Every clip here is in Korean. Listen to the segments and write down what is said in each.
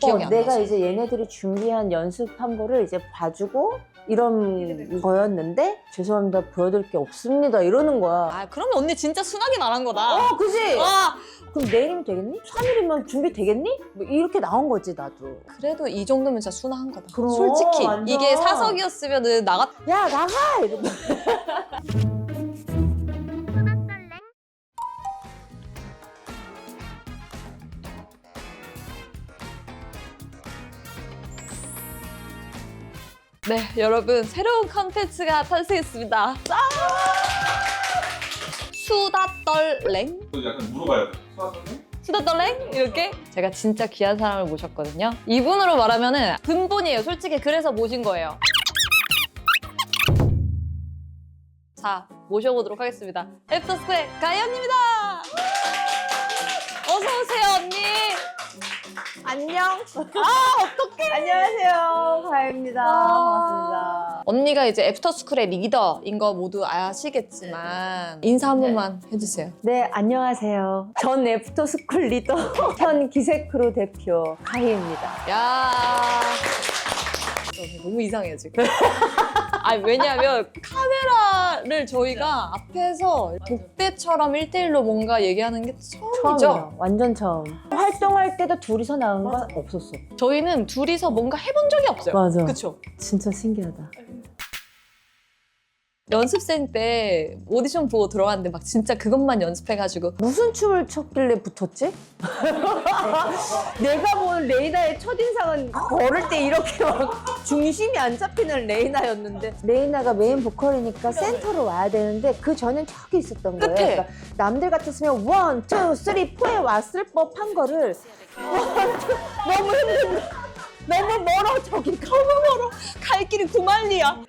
기억이 안 내가 나서. 이제 얘네들이 준비한 연습한 거를 이제 봐주고 이런 거였는데 죄송합니다 보여드릴 게 없습니다 이러는 거야. 아 그러면 언니 진짜 순하게 말한 거다. 그지? 와 그럼 내일이면 되겠니? 3일이면 준비 되겠니? 뭐 이렇게 나온 거지 나도. 그래도 이 정도면 진짜 순한 거다. 그럼, 솔직히 완전. 이게 사석이었으면은 나갔. 야 나가! 이러면. 네 여러분 새로운 컨텐츠가 탄생했습니다. 짠! 수다떨랭? 약간 물어봐야 돼. 수학선생? 수다떨랭? 이렇게 제가 진짜 귀한 사람을 모셨거든요. 이분으로 말하면은 근본이에요. 솔직히 그래서 모신 거예요. 자 모셔보도록 하겠습니다. 애프터스쿨의 가연입니다. 어서 오세요 언니. 안녕. 어떡해. 안녕하세요. 가연입니다. 반갑습니다. 언니가 이제 애프터스쿨의 리더인 거 모두 아시겠지만 인사 한 번만 해주세요. 네, 안녕하세요. 전 애프터스쿨 리더, 현 기세크루 대표 가희입니다. 야 너무 이상해요 지금. 아니 왜냐면 카메라를 저희가 앞에서 독대처럼 1대1로 뭔가 얘기하는 게 처음이죠. 처음이에요. 완전 처음. 활동할 때도 둘이서 나온 건 없었어. 저희는 둘이서 뭔가 해본 적이 없어요. 맞아. 그쵸? 진짜 신기하다. 연습생 때 오디션 보고 들어갔는데 막 진짜 그것만 연습해가지고 무슨 춤을 췄길래 붙었지? 내가 본 레이나의 첫인상은 걸을 때 이렇게 막 중심이 안 잡히는 레이나였는데 레이나가 메인 보컬이니까 센터로 와야 되는데 그 전엔 저기 있었던 거예요. 끝에. 그러니까 남들 같았으면 1, 2, 3, 4에 왔을 법한 거를 너무 힘든 너무 멀어 저기 너무 멀어 갈 길이 9만리야.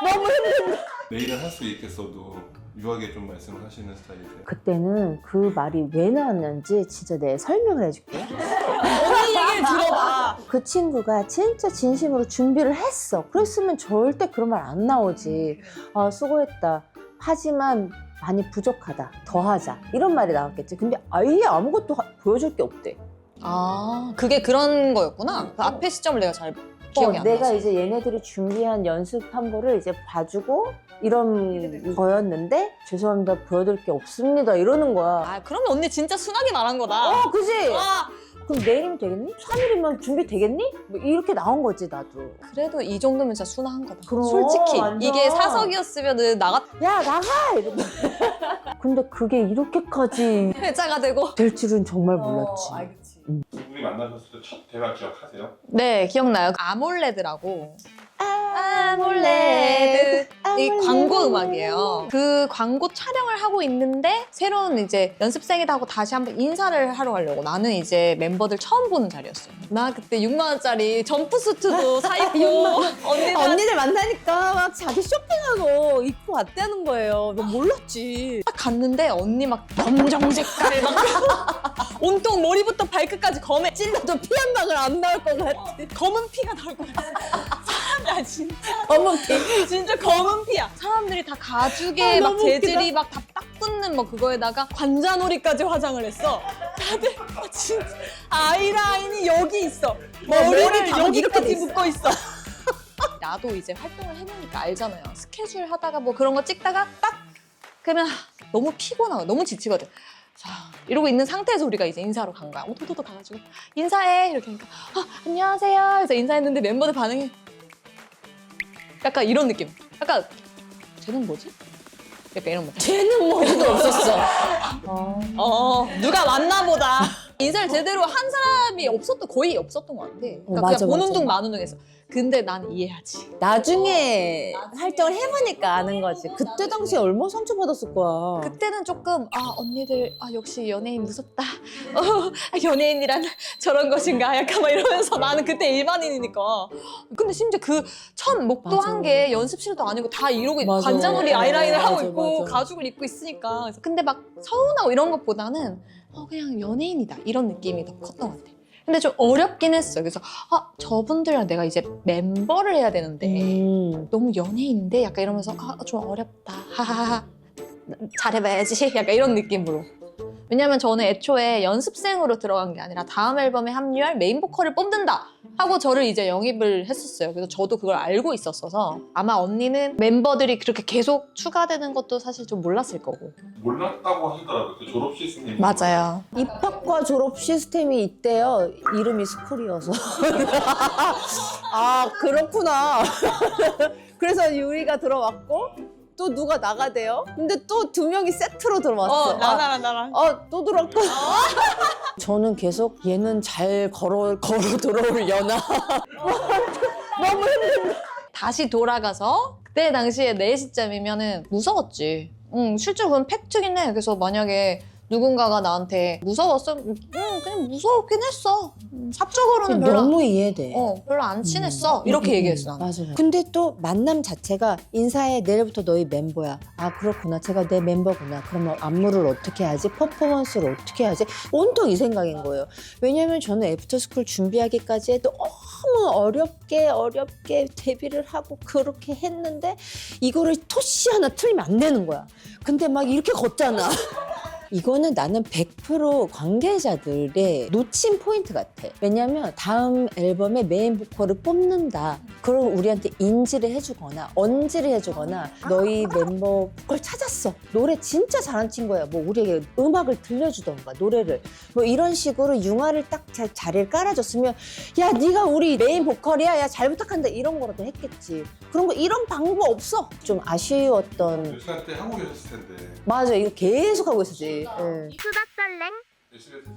너무 힘든 내일은 할 수 있겠어도 유하게 좀 말씀을 하시는 스타일이세요. 그때는 그 말이 왜 나왔는지 진짜 내가 설명을 해줄게. 언니 얘기를 들어봐. 그 친구가 진짜 진심으로 준비를 했어. 그랬으면 절대 그런 말 안 나오지. 아, 수고했다. 하지만 많이 부족하다. 더 하자. 이런 말이 나왔겠지. 근데 아예 아무것도 보여줄 게 없대. 아 그게 그런 거였구나. 그 앞에 시점을 내가 잘 기억이 안 내가 나서. 이제 얘네들이 준비한 연습한 거를 이제 봐주고 이런 거였는데 죄송합니다. 보여드릴 게 없습니다. 이러는 거야. 아 그러면 언니 진짜 순하게 말한 거다. 그지? 와 그럼 내일이면 되겠니? 3일이면 준비 되겠니? 뭐 이렇게 나온 거지 나도. 그래도 이 정도면 진짜 순한 거다. 그럼, 솔직히 완전. 이게 사석이었으면은 나갔 야 나가! 이러면. 근데 그게 이렇게까지 회자가 되고. 될 줄은 정말 몰랐지. 알겠지. 두 분이 만나셨을 때 첫 대화 기억하세요? 네 기억나요. 아몰레드라고. 아몰레드. 이 광고 음악이에요. 그 광고 촬영을 하고 있는데 새로운 이제 연습생이다 하고 다시 한번 인사를 하러 가려고. 나는 이제 멤버들 처음 보는 자리였어요. 나 그때 6만 원짜리 점프수트도 사입고 언니들 만나니까 막 자기 쇼핑하고 입고 왔다는 거예요. 너 몰랐지. 딱 갔는데 언니 막 검정 색깔 막 온통 머리부터 발끝까지 검에 찔러도 피 한 방울 안 나올 것 같아. 검은 피가 나올 것 같아. 사람들 진짜 어머, 피. 진짜 검은 피야. 사람들이 다 가죽에 아, 막 너무 재질이 막 다 딱 붙는 뭐 그거에다가 관자놀이까지 화장을 했어. 다들 진짜 아이라인이 여기 있어. 머리를 다 이렇게 돼 여기까지 있어. 묶어 있어. 나도 이제 활동을 해보니까 알잖아요. 스케줄 하다가 뭐 그런 거 찍다가 딱 그러면 너무 피곤하고 너무 지치거든. 자 이러고 있는 상태에서 우리가 이제 인사하러 간 거야. 오토토토 가가지고 인사해 이렇게 하니까 안녕하세요. 그래서 인사했는데 멤버들 반응이 약간 이런 느낌. 약간 쟤는 뭐지? 약간 이런 거. 쟤는 머리도 없었어. 누가 왔나 보다. 인사를 제대로 한 사람이 거의 없었던 것 같아. 그러니까 맞아, 그냥 보는 맞아. 둥 마는 둥 했어. 근데 난 이해하지. 나중에 활동을 해보니까 아는 거지. 그때 당시에 얼마나 상처받았을 거야. 그때는 조금 언니들 역시 연예인 무섭다. 연예인이란 저런 것인가 약간 막 이러면서 나는 그때 일반인이니까. 근데 심지어 그 첫 목도한 게 연습실도 아니고 다 이러고 맞아. 관자놀이 아이라인을 하고 맞아, 있고 맞아. 가죽을 입고 있으니까. 그래서 근데 막 서운하고 이런 것보다는 그냥 연예인이다 이런 느낌이 더 컸던 것 같아. 근데 좀 어렵긴 했어. 그래서 저분들이랑 내가 이제 멤버를 해야 되는데 너무 연예인인데 약간 이러면서 좀 어렵다. 하하하. 잘해봐야지. 약간 이런 느낌으로. 왜냐면 저는 애초에 연습생으로 들어간 게 아니라 다음 앨범에 합류할 메인 보컬을 뽑는다 하고 저를 이제 영입을 했었어요. 그래서 저도 그걸 알고 있었어서 아마 언니는 멤버들이 그렇게 계속 추가되는 것도 사실 좀 몰랐을 거고. 몰랐다고 하시더라고요. 그 졸업 시스템이. 맞아요. 입학과 졸업 시스템이 있대요. 이름이 스쿨이어서. 아, 그렇구나. 그래서 유리가 들어왔고 또 누가 나가대요. 근데 또 두 명이 세트로 들어왔어. 나랑. 또 들어왔고. 저는 계속 얘는 잘 걸어 들어올 연아. 너무 힘든데. 다시 돌아가서 그때 당시에 내 시점이면은 무서웠지. 실제로 그건 팩트긴 해. 그래서 만약에 누군가가 나한테 무서웠어? 그냥 무서웠긴 했어. 사적으로는 별로 너무 이해돼. 별로 안 친했어. 이렇게 얘기했어. 나는. 맞아요. 근데 또 만남 자체가 인사해, 내일부터 너희 멤버야. 아, 그렇구나. 제가 내 멤버구나. 그러면 안무를 어떻게 하지? 퍼포먼스를 어떻게 하지? 온통 이 생각인 거예요. 왜냐면 저는 애프터스쿨 준비하기까지 해도 너무 어렵게 데뷔를 하고 그렇게 했는데 이거를 토시 하나 틀리면 안 되는 거야. 근데 막 이렇게 걷잖아. 이거는 나는 100% 관계자들의 놓친 포인트 같아. 왜냐면 다음 앨범에 메인 보컬을 뽑는다. 그럼 우리한테 인지를 해주거나 언지를 해주거나 너희 멤버 보컬 찾았어. 노래 진짜 잘하는 친구야. 뭐 우리에게 음악을 들려주던가 노래를. 뭐 이런 식으로 융화를 딱 자리를 깔아줬으면 야 네가 우리 메인 보컬이야. 야 잘 부탁한다. 이런 거라도 했겠지. 그런 거 이런 방법 없어. 좀 아쉬웠던. 몇 시간 때 하고 계셨을 텐데. 맞아. 이거 계속 하고 있었지. SBS에서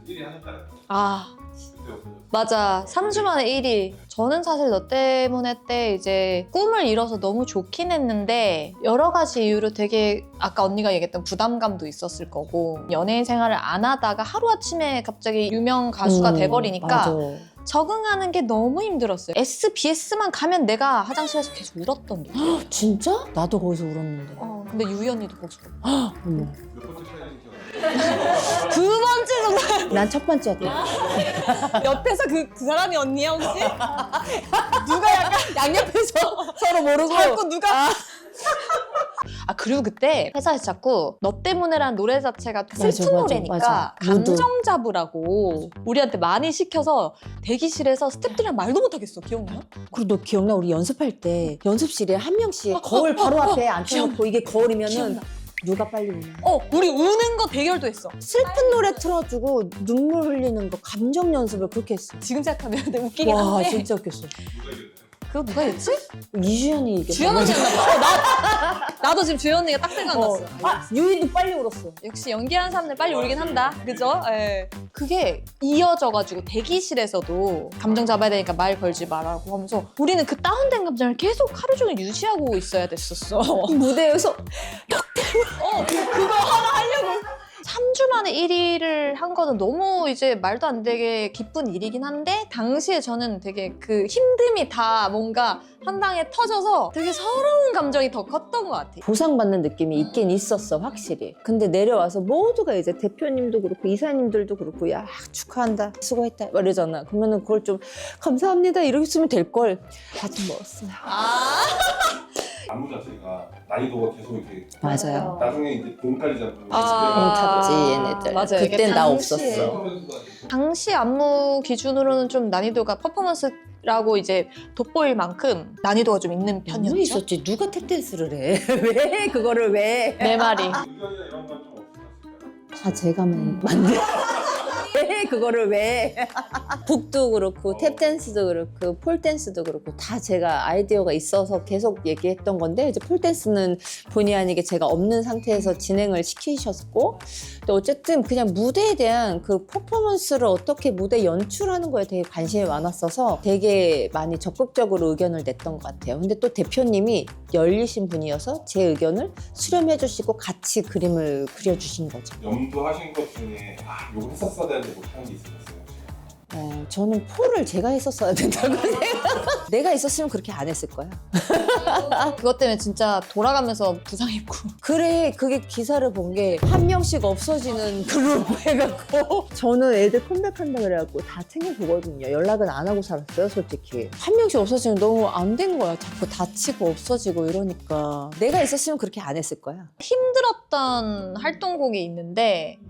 1위 하셨잖아요. 아, 그때 없어요. 맞아. 3주 만에 1위. 저는 사실 너 때문에 때 이제 꿈을 이뤄서 너무 좋긴 했는데 여러 가지 이유로 되게 아까 언니가 얘기했던 부담감도 있었을 거고 연예인 생활을 안 하다가 하루아침에 갑자기 유명 가수가 돼버리니까 맞아. 적응하는 게 너무 힘들었어요. SBS만 가면 내가 화장실에서 계속 울었던 게. 진짜? 나도 거기서 울었는데. 근데 유희 언니도 거기서 울었어. 어머. 몇 번째 사연인지 기억나요? 두 번째 정도. 난 첫 번째였다. 옆에서 그 사람이 언니야 혹시? 누가 약간 양옆에서 서로 모르고. 자꾸 누가 그리고 그때 회사에서 자꾸 너 때문에란 노래 자체가 슬픈 맞아, 노래니까 맞아. 무드. 감정 잡으라고 우리한테 많이 시켜서 대기실에서 스태프들이랑 말도 못 하겠어. 기억나? 그리고 너 기억나? 우리 연습할 때 연습실에 한 명씩 거울 바로 앞에 앉혀놓고 이게 거울이면은 기억나. 누가 빨리 우나. 우리 우는 거 대결도 했어. 슬픈 노래 틀어주고 눈물 흘리는 거 감정 연습을 그렇게 했어. 지금 생각하면 되게 웃기긴 와, 한데 진짜 웃겼어. 누가 이겼나요? 그거 누가 했지? 이주연이 이게. 주연 언니였나 봐. 나도 지금 주연 언니가 딱 생각났어. 유희도 빨리 울었어. 역시 연기하는 사람들 빨리 울긴 한다. 그죠? 예. 그게 이어져가지고 대기실에서도 감정 잡아야 되니까 말 걸지 말라고 하면서 우리는 그 다운된 감정을 계속 하루 종일 유지하고 있어야 됐었어. 무대에서 그거 하나 하려고. 3주 만에 1위를 한 거는 너무 이제 말도 안 되게 기쁜 일이긴 한데 당시에 저는 되게 그 힘듦이 다 뭔가 한 방에 터져서 되게 서러운 감정이 더 컸던 것 같아. 보상받는 느낌이 있긴 있었어, 확실히. 근데 내려와서 모두가 이제 대표님도 그렇고 이사님들도 그렇고 야 축하한다, 수고했다 이러잖아. 그러면은 그걸 좀 감사합니다 이렇게 쓰면 될걸. 아직 멀었어요. 안무 자체가 난이도가 계속 이렇게 맞아요. 나중에 이제 봄까지잖아요. 탔지 얘네들. 맞아요. 이게 그땐 나 당시에. 없었어. 당시 안무 기준으로는 좀 난이도가 퍼포먼스라고 이제 돋보일 만큼 난이도가 좀 있는 너무 편이었죠. 있었지. 누가 탭댄스를 해? 왜 그거를 왜? 내 말이. 의견이나 이런 건 좀 없으셨을까요? 다 제가 만든. 왜 그거를 왜? 북도 그렇고 탭댄스도 그렇고 폴댄스도 그렇고 다 제가 아이디어가 있어서 계속 얘기했던 건데 이제 폴댄스는 본의 아니게 제가 없는 상태에서 진행을 시키셨고 또 어쨌든 그냥 무대에 대한 그 퍼포먼스를 어떻게 무대 연출하는 거에 되게 관심이 많았어서 되게 많이 적극적으로 의견을 냈던 것 같아요. 근데 또 대표님이 열리신 분이어서 제 의견을 수렴해 주시고 같이 그림을 그려주신 거죠. 염두하신 것 중에 이거 했었어야 되는데 못한 게 있었어요. 저는 폴을 제가 했었어야 된다고 생각. 내가 있었으면 그렇게 안 했을 거야. 그것 때문에 진짜 돌아가면서 부상 입고. 그래, 그게 기사를 본 게 한 명씩 없어지는 그룹 해갖고 저는 애들 컴백한다 그래갖고 다 챙겨보거든요. 연락은 안 하고 살았어요, 솔직히. 한 명씩 없어지면 너무 안 된 거야. 자꾸 다치고 없어지고 이러니까 내가 있었으면 그렇게 안 했을 거야. 힘들었던 활동곡이 있는데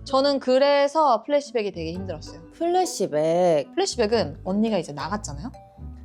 저는 그래서 플래시백이 되게 힘들었어요. 플래시백. 플래시백은 언니가 이제 나갔잖아요.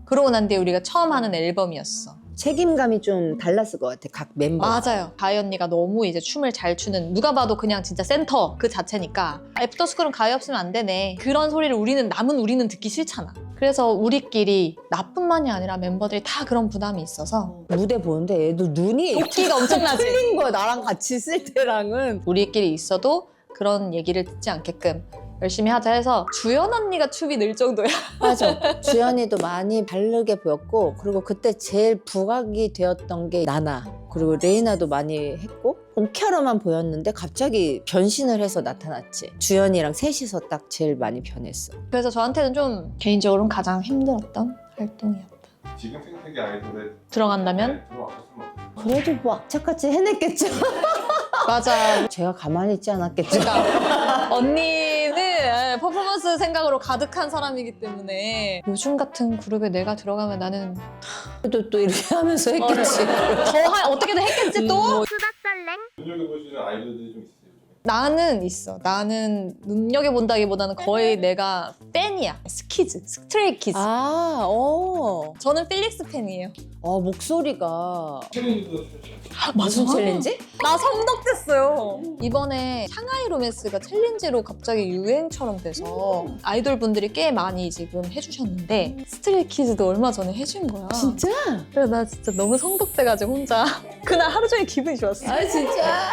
그러고 난 뒤에 우리가 처음 하는 앨범이었어. 책임감이 좀 달랐을 것 같아, 각 멤버. 맞아요. 가희 언니가 너무 이제 춤을 잘 추는, 누가 봐도 그냥 진짜 센터 그 자체니까 애프터스쿨은 가희 없으면 안 되네. 그런 소리를 우리는 듣기 싫잖아. 그래서 우리끼리 나뿐만이 아니라 멤버들이 다 그런 부담이 있어서 무대 보는데 애도 눈이 도끼가 엄청나지. 틀린 거야, 나랑 같이 있을 때랑은. 우리끼리 있어도 그런 얘기를 듣지 않게끔 열심히 하자 해서 주연 언니가 춤이 늘 정도야. 맞아. 주연이도 많이 다르게 보였고, 그리고 그때 제일 부각이 되었던 게 나나. 그리고 레이나도 많이 했고, 오케아로만 보였는데 갑자기 변신을 해서 나타났지. 주연이랑 셋이서 딱 제일 많이 변했어. 그래서 저한테는 좀 개인적으로는 가장 힘들었던 활동이었다. 지금 생태계 아이돌에 들어간다면? 들어왔었으면 그래도 뭐 악착같이 해냈겠죠. 맞아. 제가 가만히 있지 않았겠죠. 그러니까 언니는 퍼포먼스 생각으로 가득한 사람이기 때문에 요즘 같은 그룹에 내가 들어가면 나는 그래도 또 이렇게 하면서 했겠지. 어떻게든 했겠지 또? 눈여겨보시는 아이돌들이 좀 있으세요? 나는 있어. 나는 눈여겨본다기보다는 거의 내가 팬이야. 스키즈, 스트레이키즈. 저는 필릭스 팬이에요. 목소리가. 챌린지도 춤추죠. 무슨 챌린지? 나 성덕됐어요. 이번에 상하이 로맨스가 챌린지로 갑자기 유행처럼 돼서 아이돌 분들이 꽤 많이 지금 해주셨는데 스트레이키즈도 얼마 전에 해준 거야. 진짜? 그래서 나 진짜 너무 성덕돼가지고 혼자 그날 하루 종일 기분이 좋았어. 아, 진짜?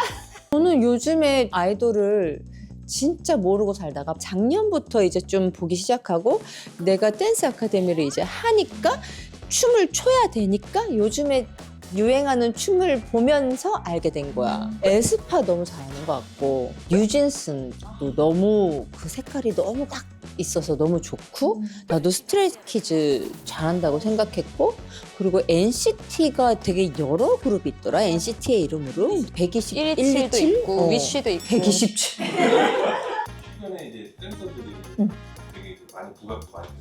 저는 요즘에 아이돌을 진짜 모르고 살다가 작년부터 이제 좀 보기 시작하고 내가 댄스 아카데미를 이제 하니까 춤을 춰야 되니까 요즘에 유행하는 춤을 보면서 알게 된 거야. 에스파 너무 잘하는 것 같고 뉴진스도 너무 그 색깔이 너무 딱 있어서 너무 좋고 나도 스트레이키즈 잘한다고 생각했고 그리고 NCT가 되게 여러 그룹이 있더라. NCT의 이름으로 127, 127도 있고 위쉬도 있고 127. 최근에 이제 댄서들이 되게 많이 부각도 많이 됐어요.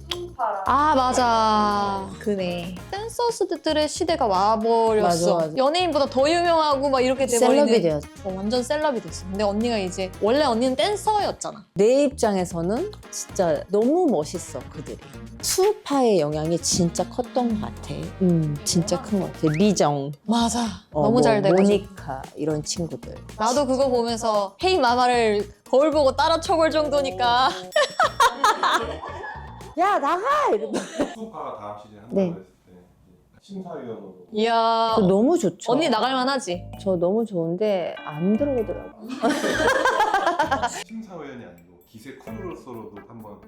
아 맞아 그네 댄서스들의 시대가 와버렸어. 맞아, 맞아. 연예인보다 더 유명하고 막 이렇게 돼버리는 셀럽이 되었어. 완전 셀럽이 됐어. 근데 언니가 이제 원래 언니는 댄서였잖아. 내 입장에서는 진짜 너무 멋있어 그들이. 수우파의 영향이 진짜 컸던 것 같아. 진짜 큰 것 같아. 미정, 맞아 너무 잘 뭐 돼가지고 모니카 이런 친구들. 나도 그거 보면서 헤이 마마를 거울 보고 따라 쳐볼 정도니까 야 나가! 이러고. 수파가 다음 시즌 한다고 네. 했을 때 심사위원으로 이야 그거 너무 좋죠. 언니 나갈만 하지? 저 너무 좋은데 안 들어오더라고. 심사위원이 아니고 기세 크루로서로도 한번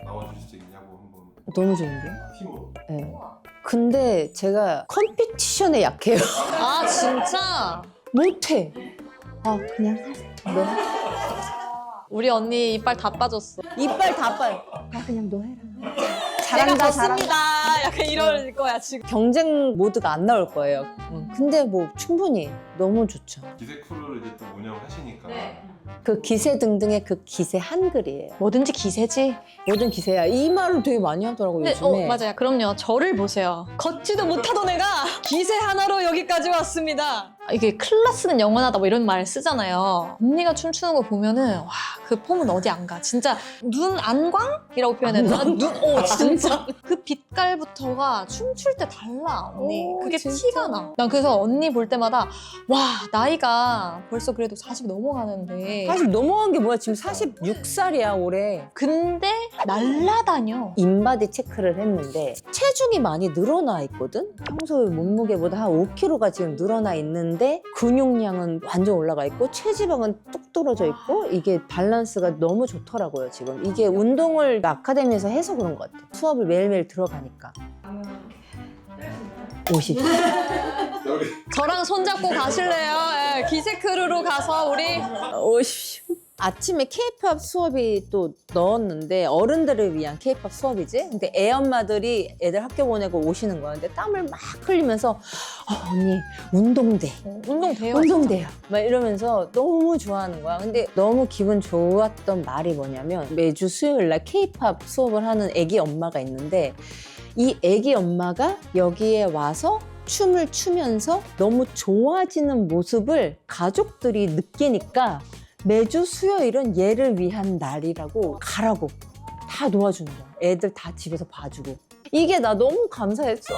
나와주실 수 있냐고 한번 너무 좋은데? 팀으로. 네. 근데 제가 컴피티션에 약해요. 아 진짜? 못해. 그냥 너 우리 언니 이빨 다 빠졌어. 이빨 다 빠요. 그냥 너 해라. 제가 잘한다, 졌습니다. 약간 이럴 거야 지금. 경쟁 모드가 안 나올 거예요. 근데 뭐 충분히 너무 좋죠. 기세 크루를 이제 또 운영을 하시니까 그 기세 등등의 그 기세 한글이에요. 뭐든지 기세지. 모든 기세야. 이 말을 되게 많이 하더라고요, 근데 요즘에. 맞아요. 그럼요. 저를 보세요. 걷지도 못하던 애가 기세 하나로 여기까지 왔습니다. 이게 클래스는 영원하다 뭐 이런 말 쓰잖아요. 언니가 춤추는 거 보면은 와 그 폼은 어디 안 가. 진짜 눈 안광이라고 표현해야 되나? 진짜 그 빛깔부터가 춤출 때 달라 언니. 오, 그게 진짜? 티가 나. 난 그래서 언니 볼 때마다 와 나이가 벌써 그래도 40 넘어가는데 40 넘어간 게 뭐야? 지금 46살이야, 올해. 근데 날라다녀. 인바디 체크를 했는데 체중이 많이 늘어나 있거든? 평소의 몸무게보다 한 5kg가 지금 늘어나 있는데 근육량은 완전 올라가 있고 체지방은 뚝 떨어져 있고 이게 밸런스가 너무 좋더라고요, 지금. 이게 운동을 아카데미에서 해서 그런 것 같아. 수업을 매일매일 들어가니까. 50. 여기 저랑 손잡고 가실래요? 예, 기세크루로 가서 우리 50. 아침에 케이팝 수업이 또 넣었는데 어른들을 위한 케이팝 수업이지? 근데 애 엄마들이 애들 학교 보내고 오시는 거야. 근데 땀을 막 흘리면서 언니 운동돼. 운동돼요. 운동돼요. 막 이러면서 너무 좋아하는 거야. 근데 너무 기분 좋았던 말이 뭐냐면 매주 수요일 날 케이팝 수업을 하는 애기 엄마가 있는데 이 애기 엄마가 여기에 와서 춤을 추면서 너무 좋아지는 모습을 가족들이 느끼니까 매주 수요일은 얘를 위한 날이라고 가라고 다 도와주는 거야. 애들 다 집에서 봐주고. 이게 나 너무 감사했어.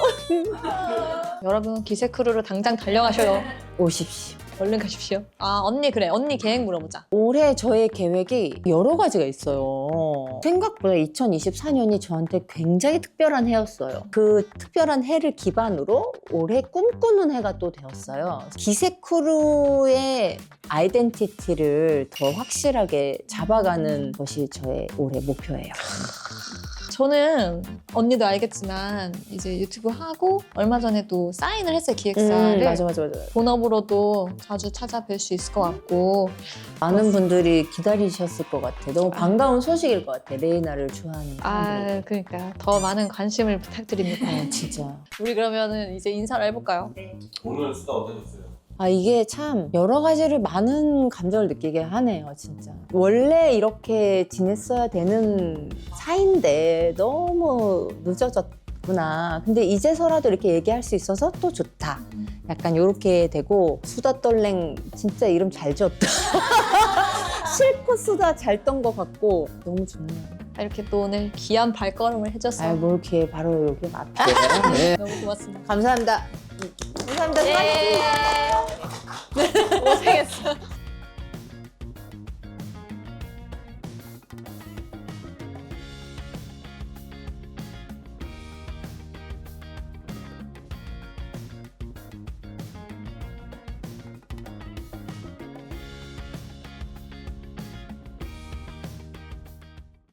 여러분 기세크루로 당장 달려가셔요. 오십시오. 얼른 가십시오. 아 언니 그래 언니 계획 물어보자. 올해 저의 계획이 여러 가지가 있어요. 생각보다 2024년이 저한테 굉장히 특별한 해였어요. 그 특별한 해를 기반으로 올해 꿈꾸는 해가 또 되었어요. 기세크루의 아이덴티티를 더 확실하게 잡아가는 것이 저의 올해 목표예요. 저는 언니도 알겠지만 이제 유튜브 하고 얼마 전에도 사인을 했어요 기획사를. 맞아. 본업으로도 자주 찾아뵐 수 있을 것 같고. 많은 분들이 기다리셨을 것 같아. 너무 반가운 소식일 것 같아. 레이나를 좋아하는 아 사람들에게. 그러니까 더 많은 관심을 부탁드립니다. 진짜. 우리 그러면은 이제 인사를 해볼까요? 오늘 수다 어떠셨어요? 아 이게 참 여러 가지를 많은 감정을 느끼게 하네요 진짜. 원래 이렇게 지냈어야 되는 사이인데 너무 늦어졌구나. 근데 이제서라도 이렇게 얘기할 수 있어서 또 좋다. 약간 이렇게 되고 수다 떨랭 진짜 이름 잘 지었다. 실컷 수다 잘 떤 것 같고 너무 좋네요. 이렇게 또 오늘 귀한 발걸음을 해줘서 아뭐 이렇게 바로 여기 맞게. 네. 너무 고맙습니다. 감사합니다. 감사합니다. 수고하셨습니다.